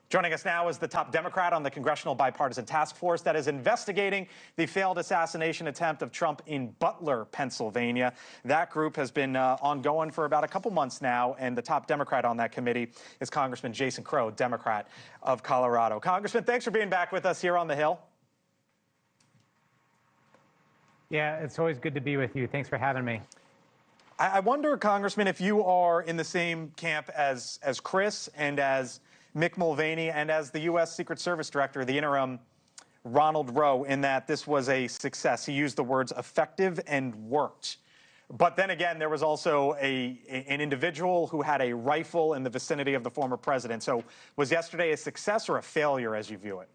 Joining us now is the top Democrat on the Congressional Bipartisan Task Force that is investigating the failed assassination attempt of Trump in Butler, Pennsylvania. That group has been ongoing for about a couple months now, and the top Democrat on that committee is Congressman Jason Crow, Democrat of Colorado. Congressman, thanks for being back with us here on the Hill. Yeah, it's always good to be with you. Thanks for having me. I wonder, Congressman, if you are in the same camp as Chris and as Mick Mulvaney and as the U.S. Secret Service Director, the interim Ronald Rowe, in that this was a success. He used the words effective and worked. But then again, there was also an individual who had a rifle in the vicinity of the former president. So was yesterday a success or a failure as you view it?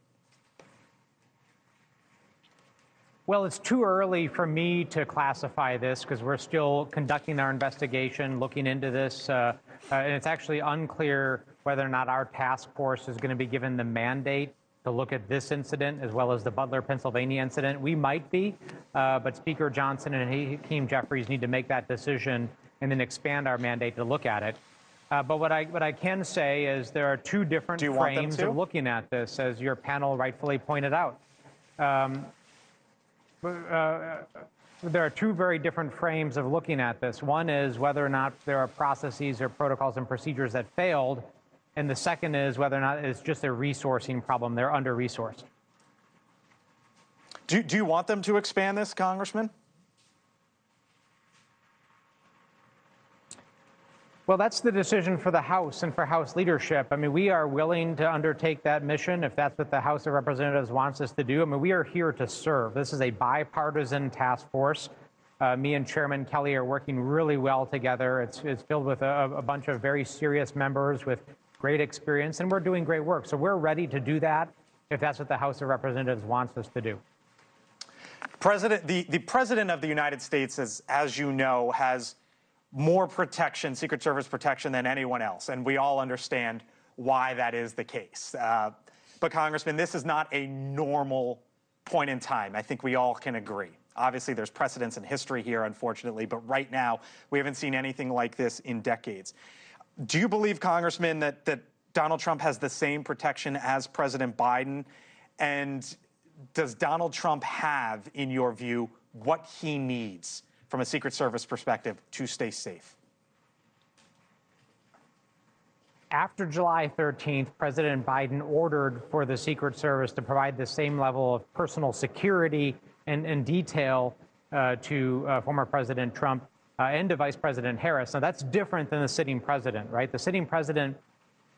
Well, it's too early for me to classify this because we're still conducting our investigation, looking into this, and it's actually unclear whether or not our task force is going to be given the mandate to look at this incident as well as the Butler, Pennsylvania incident. We might be, but Speaker Johnson and Hakeem Jeffries need to make that decision and then expand our mandate to look at it. But what I can say is there are two different frames of looking at this, as your panel rightfully pointed out. There are two very different frames of looking at this. One is whether or not there are processes or protocols and procedures that failed, and the second is whether or not it's just a resourcing problem. They're under-resourced. Do you want them to expand this, Congressman? Well, that's the decision for the House and for House leadership. I mean, we are willing to undertake that mission if that's what the House of Representatives wants us to do. I mean, we are here to serve. This is a bipartisan task force. Me and Chairman Kelly are working really well together. It's filled with a bunch of very serious members with great experience, and we're doing great work. So we're ready to do that if that's what the House of Representatives wants us to do. The President of the United States, as you know, has more protection, Secret Service protection, than anyone else. And we all understand why that is the case. But Congressman, this is not a normal point in time. I think we all can agree. Obviously, there's precedents in history here, unfortunately, but right now, we haven't seen anything like this in decades. Do you believe, Congressman, that Donald Trump has the same protection as President Biden? And does Donald Trump have, in your view, what he needs from a Secret Service perspective to stay safe? After July 13th, President Biden ordered for the Secret Service to provide the same level of personal security and detail to former President Trump and to Vice President Harris. Now, that's different than the sitting president, right? The sitting president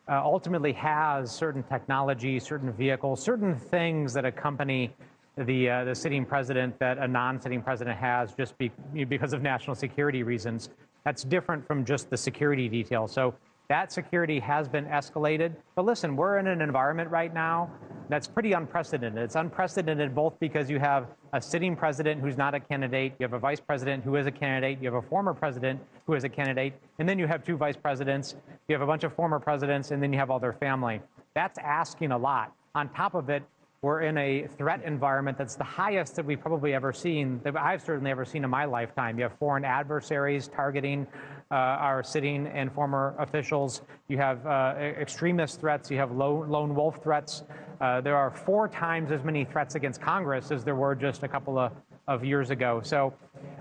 ultimately has certain technology, certain vehicles, certain things that accompany the sitting president that a non-sitting president has just because of national security reasons. That's different from just the security detail. So that security has been escalated. But listen, we're in an environment right now that's pretty unprecedented. It's unprecedented both because you have a sitting president who's not a candidate, you have a vice president who is a candidate, you have a former president who is a candidate, and then you have two vice presidents, you have a bunch of former presidents, and then you have all their family. That's asking a lot. On top of it, we're in a threat environment that's the highest that we've probably ever seen, that I've certainly ever seen in my lifetime. You have foreign adversaries targeting our sitting and former officials. You have extremist threats. You have lone wolf threats. There are 4 times as many threats against Congress as there were just a couple of years ago. So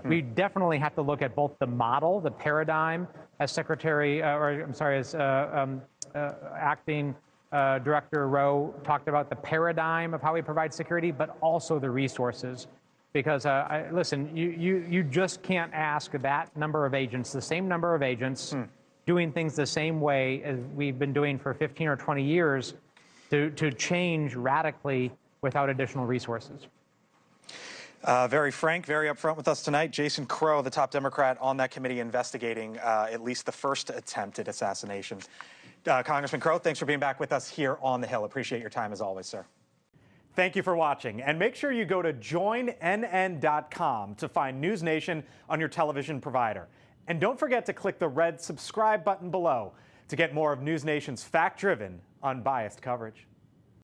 we definitely have to look at both the model, the paradigm, as acting Director Rowe talked about the paradigm of how we provide security, but also the resources. Because, listen, you just can't ask that number of agents, the same number of agents, doing things the same way as we've been doing for 15 or 20 years to change radically without additional resources. Very frank, very upfront with us tonight. Jason Crow, the top Democrat on that committee investigating at least the first attempted assassination. Congressman Crow, thanks for being back with us here on the Hill. Appreciate your time as always, sir. Thank you for watching, and make sure you go to joinnn.com to find NewsNation on your television provider. And don't forget to click the red subscribe button below to get more of NewsNation's fact-driven, unbiased coverage.